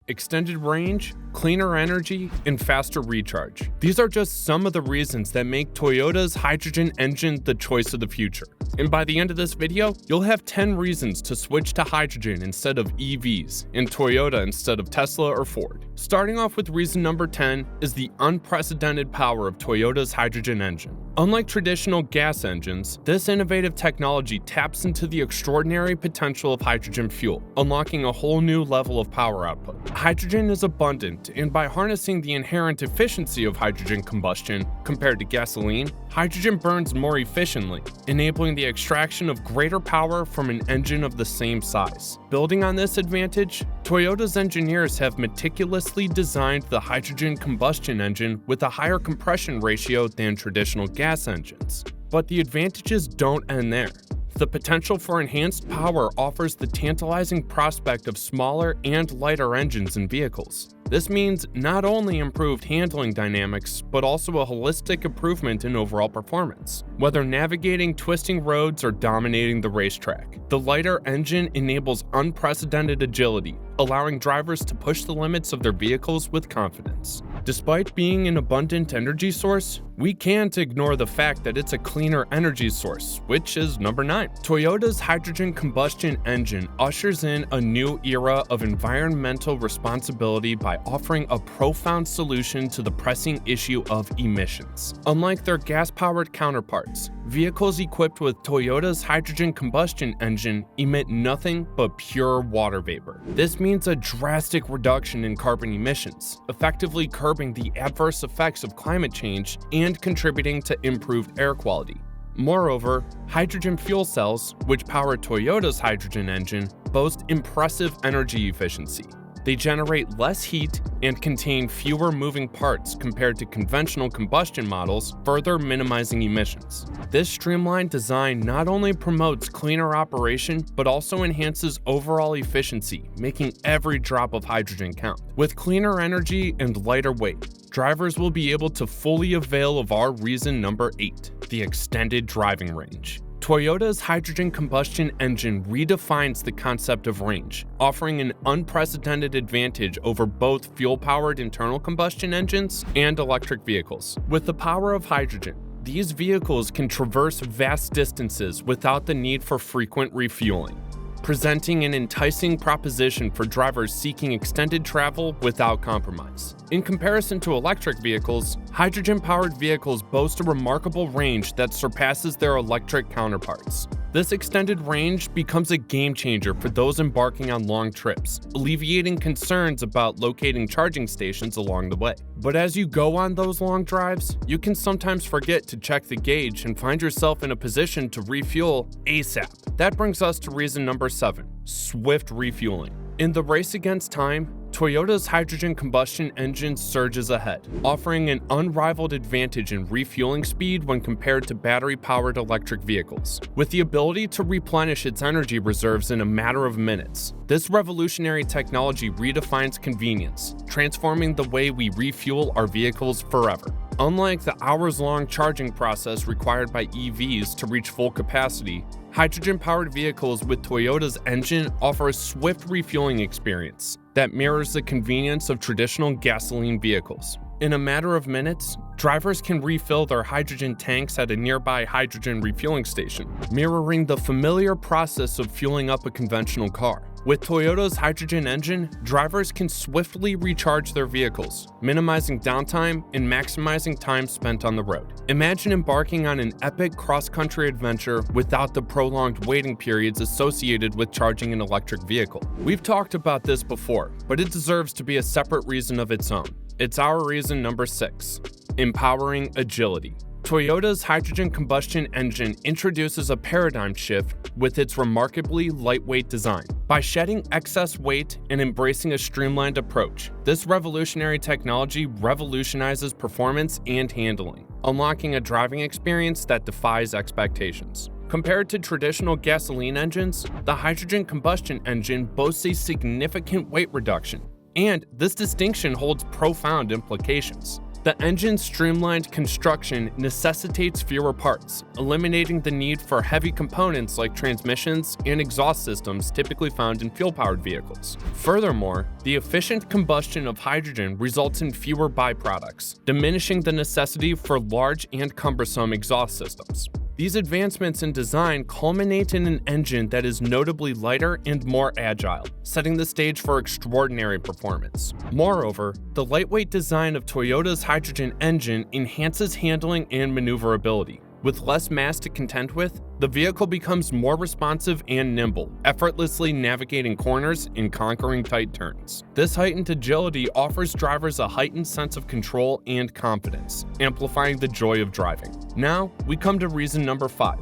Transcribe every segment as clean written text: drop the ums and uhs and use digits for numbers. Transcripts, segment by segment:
extended range, cleaner energy, and faster recharge. These are just some of the reasons that make Toyota's hydrogen engine the choice of the future. And by the end of this video, you'll have 10 reasons to switch to hydrogen instead of EVs, and Toyota instead of Tesla or Ford. Starting off with reason number 10 is the unprecedented power of Toyota's hydrogen engine. Unlike traditional gas engines, this innovative technology taps into the extraordinary potential of hydrogen fuel, unlocking a whole new level of power output. Hydrogen is abundant, and by harnessing the inherent efficiency of hydrogen combustion compared to gasoline, hydrogen burns more efficiently, enabling the extraction of greater power from an engine of the same size. Building on this advantage, Toyota's engineers have meticulously designed the hydrogen combustion engine with a higher compression ratio than traditional gas engines. But the advantages don't end there. The potential for enhanced power offers the tantalizing prospect of smaller and lighter engines in vehicles. This means not only improved handling dynamics, but also a holistic improvement in overall performance. Whether navigating twisting roads or dominating the racetrack, the lighter engine enables unprecedented agility, allowing drivers to push the limits of their vehicles with confidence. Despite being an abundant energy source, we can't ignore the fact that it's a cleaner energy source, which is number 9. Toyota's hydrogen combustion engine ushers in a new era of environmental responsibility by offering a profound solution to the pressing issue of emissions. Unlike their gas-powered counterparts, vehicles equipped with Toyota's hydrogen combustion engine emit nothing but pure water vapor. This means a drastic reduction in carbon emissions, effectively curbing the adverse effects of climate change and contributing to improved air quality. Moreover, hydrogen fuel cells, which power Toyota's hydrogen engine, boast impressive energy efficiency. They generate less heat and contain fewer moving parts compared to conventional combustion models, further minimizing emissions. This streamlined design not only promotes cleaner operation, but also enhances overall efficiency, making every drop of hydrogen count. With cleaner energy and lighter weight, drivers will be able to fully avail of our reason number 8, the extended driving range. Toyota's hydrogen combustion engine redefines the concept of range, offering an unprecedented advantage over both fuel-powered internal combustion engines and electric vehicles. With the power of hydrogen, these vehicles can traverse vast distances without the need for frequent refueling, presenting an enticing proposition for drivers seeking extended travel without compromise. In comparison to electric vehicles, hydrogen-powered vehicles boast a remarkable range that surpasses their electric counterparts. This extended range becomes a game changer for those embarking on long trips, alleviating concerns about locating charging stations along the way. But as you go on those long drives, you can sometimes forget to check the gauge and find yourself in a position to refuel ASAP. That brings us to reason number 7, swift refueling. In the race against time, Toyota's hydrogen combustion engine surges ahead, offering an unrivaled advantage in refueling speed when compared to battery-powered electric vehicles. With the ability to replenish its energy reserves in a matter of minutes, this revolutionary technology redefines convenience, transforming the way we refuel our vehicles forever. Unlike the hours-long charging process required by EVs to reach full capacity, hydrogen-powered vehicles with Toyota's engine offer a swift refueling experience that mirrors the convenience of traditional gasoline vehicles. In a matter of minutes, drivers can refill their hydrogen tanks at a nearby hydrogen refueling station, mirroring the familiar process of fueling up a conventional car. With Toyota's hydrogen engine, drivers can swiftly recharge their vehicles, minimizing downtime and maximizing time spent on the road. Imagine embarking on an epic cross-country adventure without the prolonged waiting periods associated with charging an electric vehicle. We've talked about this before, but it deserves to be a separate reason of its own. It's our reason number 6, empowering agility. Toyota's hydrogen combustion engine introduces a paradigm shift with its remarkably lightweight design. By shedding excess weight and embracing a streamlined approach, this revolutionary technology revolutionizes performance and handling, unlocking a driving experience that defies expectations. Compared to traditional gasoline engines, the hydrogen combustion engine boasts a significant weight reduction, and this distinction holds profound implications. The engine's streamlined construction necessitates fewer parts, eliminating the need for heavy components like transmissions and exhaust systems typically found in fuel-powered vehicles. Furthermore, the efficient combustion of hydrogen results in fewer byproducts, diminishing the necessity for large and cumbersome exhaust systems. These advancements in design culminate in an engine that is notably lighter and more agile, setting the stage for extraordinary performance. Moreover, the lightweight design of Toyota's hydrogen engine enhances handling and maneuverability. With less mass to contend with, the vehicle becomes more responsive and nimble, effortlessly navigating corners and conquering tight turns. This heightened agility offers drivers a heightened sense of control and confidence, amplifying the joy of driving. Now, we come to reason number 5,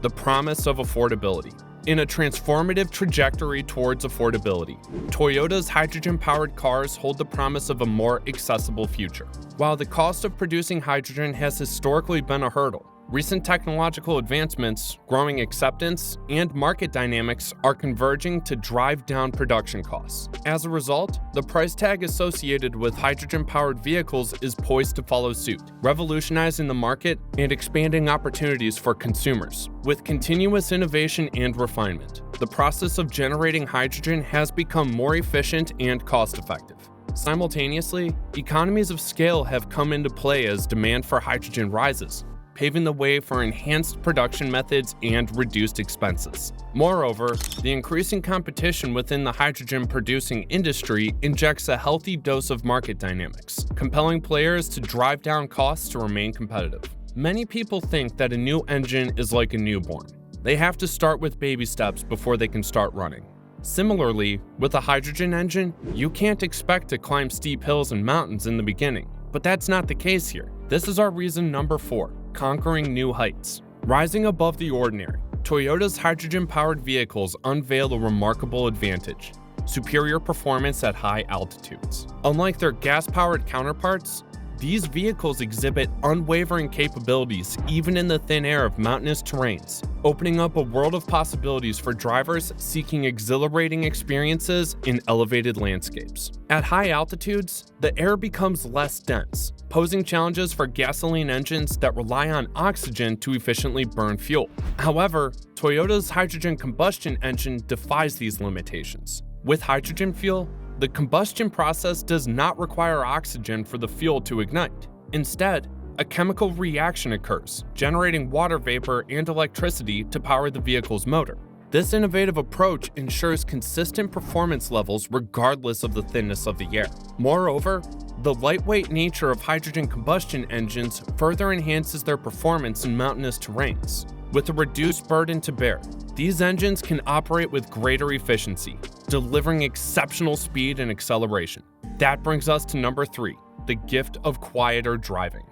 the promise of affordability. In a transformative trajectory towards affordability, Toyota's hydrogen-powered cars hold the promise of a more accessible future. While the cost of producing hydrogen has historically been a hurdle, recent technological advancements, growing acceptance, and market dynamics are converging to drive down production costs. As a result, the price tag associated with hydrogen-powered vehicles is poised to follow suit, revolutionizing the market and expanding opportunities for consumers. With continuous innovation and refinement, the process of generating hydrogen has become more efficient and cost-effective. Simultaneously, economies of scale have come into play as demand for hydrogen rises, paving the way for enhanced production methods and reduced expenses. Moreover, the increasing competition within the hydrogen-producing industry injects a healthy dose of market dynamics, compelling players to drive down costs to remain competitive. Many people think that a new engine is like a newborn. They have to start with baby steps before they can start running. Similarly, with a hydrogen engine, you can't expect to climb steep hills and mountains in the beginning, but that's not the case here. This is our reason number 4. Conquering new heights. Rising above the ordinary, Toyota's hydrogen-powered vehicles unveil a remarkable advantage: superior performance at high altitudes. Unlike their gas-powered counterparts, these vehicles exhibit unwavering capabilities even in the thin air of mountainous terrains, opening up a world of possibilities for drivers seeking exhilarating experiences in elevated landscapes. At high altitudes, the air becomes less dense, posing challenges for gasoline engines that rely on oxygen to efficiently burn fuel. However, Toyota's hydrogen combustion engine defies these limitations. With hydrogen fuel, the combustion process does not require oxygen for the fuel to ignite. Instead, a chemical reaction occurs, generating water vapor and electricity to power the vehicle's motor. This innovative approach ensures consistent performance levels regardless of the thinness of the air. Moreover, the lightweight nature of hydrogen combustion engines further enhances their performance in mountainous terrains. With a reduced burden to bear, these engines can operate with greater efficiency, delivering exceptional speed and acceleration. That brings us to number 3, the gift of quieter driving.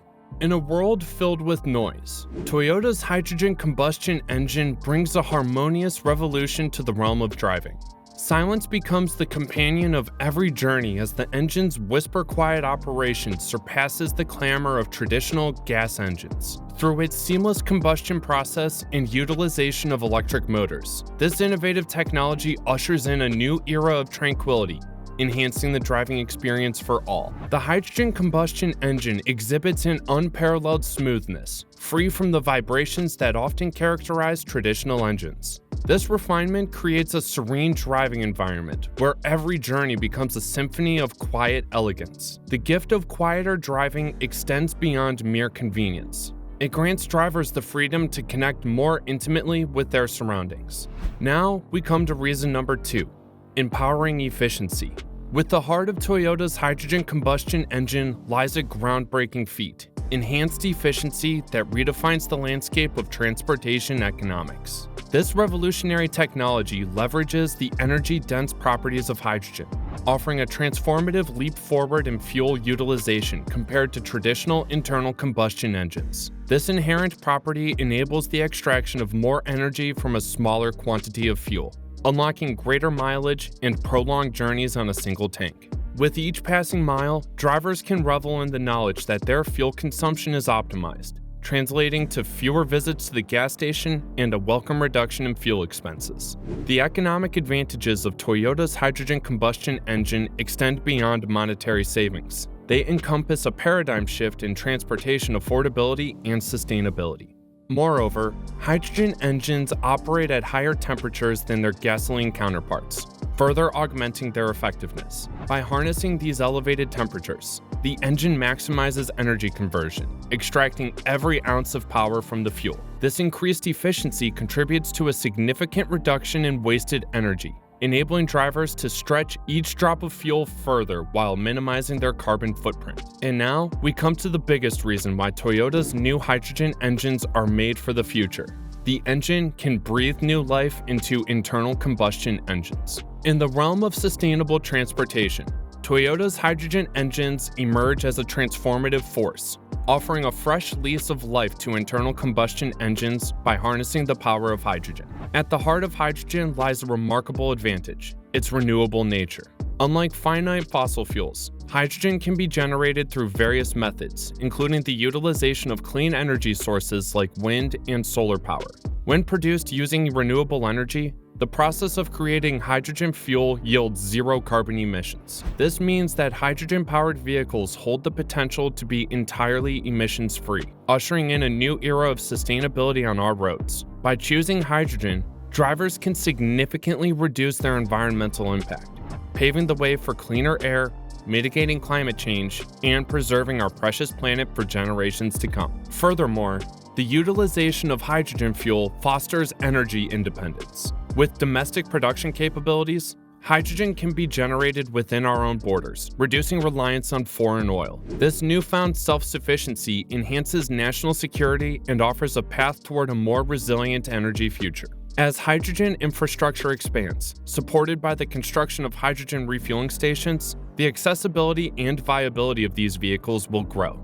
In a world filled with noise, Toyota's hydrogen combustion engine brings a harmonious revolution to the realm of driving. Silence becomes the companion of every journey as the engine's whisper-quiet operation surpasses the clamor of traditional gas engines. Through its seamless combustion process and utilization of electric motors, this innovative technology ushers in a new era of tranquility, enhancing the driving experience for all. The hydrogen combustion engine exhibits an unparalleled smoothness, free from the vibrations that often characterize traditional engines. This refinement creates a serene driving environment where every journey becomes a symphony of quiet elegance. The gift of quieter driving extends beyond mere convenience. It grants drivers the freedom to connect more intimately with their surroundings. Now, we come to reason number 2, empowering efficiency. With the heart of Toyota's hydrogen combustion engine lies a groundbreaking feat: enhanced efficiency that redefines the landscape of transportation economics. This revolutionary technology leverages the energy-dense properties of hydrogen, offering a transformative leap forward in fuel utilization compared to traditional internal combustion engines. This inherent property enables the extraction of more energy from a smaller quantity of fuel, unlocking greater mileage and prolonged journeys on a single tank. With each passing mile, drivers can revel in the knowledge that their fuel consumption is optimized, translating to fewer visits to the gas station and a welcome reduction in fuel expenses. The economic advantages of Toyota's hydrogen combustion engine extend beyond monetary savings. They encompass a paradigm shift in transportation affordability and sustainability. Moreover, hydrogen engines operate at higher temperatures than their gasoline counterparts, further augmenting their effectiveness. By harnessing these elevated temperatures, the engine maximizes energy conversion, extracting every ounce of power from the fuel. This increased efficiency contributes to a significant reduction in wasted energy, enabling drivers to stretch each drop of fuel further while minimizing their carbon footprint. And now, we come to the biggest reason why Toyota's new hydrogen engines are made for the future. The engine can breathe new life into internal combustion engines. In the realm of sustainable transportation, Toyota's hydrogen engines emerge as a transformative force, offering a fresh lease of life to internal combustion engines by harnessing the power of hydrogen. At the heart of hydrogen lies a remarkable advantage: its renewable nature. Unlike finite fossil fuels, hydrogen can be generated through various methods, including the utilization of clean energy sources like wind and solar power. When produced using renewable energy, the process of creating hydrogen fuel yields zero carbon emissions. This means that hydrogen-powered vehicles hold the potential to be entirely emissions-free, ushering in a new era of sustainability on our roads. By choosing hydrogen, drivers can significantly reduce their environmental impact, paving the way for cleaner air, mitigating climate change, and preserving our precious planet for generations to come. Furthermore, the utilization of hydrogen fuel fosters energy independence. With domestic production capabilities, hydrogen can be generated within our own borders, reducing reliance on foreign oil. This newfound self-sufficiency enhances national security and offers a path toward a more resilient energy future. As hydrogen infrastructure expands, supported by the construction of hydrogen refueling stations, the accessibility and viability of these vehicles will grow,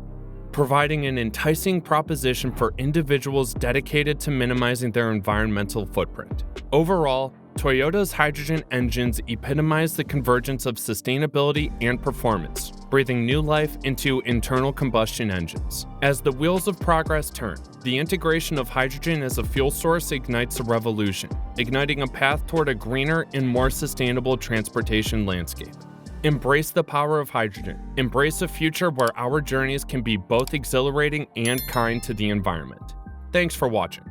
providing an enticing proposition for individuals dedicated to minimizing their environmental footprint. Overall, Toyota's hydrogen engines epitomize the convergence of sustainability and performance, breathing new life into internal combustion engines. As the wheels of progress turn, the integration of hydrogen as a fuel source ignites a revolution, igniting a path toward a greener and more sustainable transportation landscape. Embrace the power of hydrogen. Embrace a future where our journeys can be both exhilarating and kind to the environment. Thanks for watching.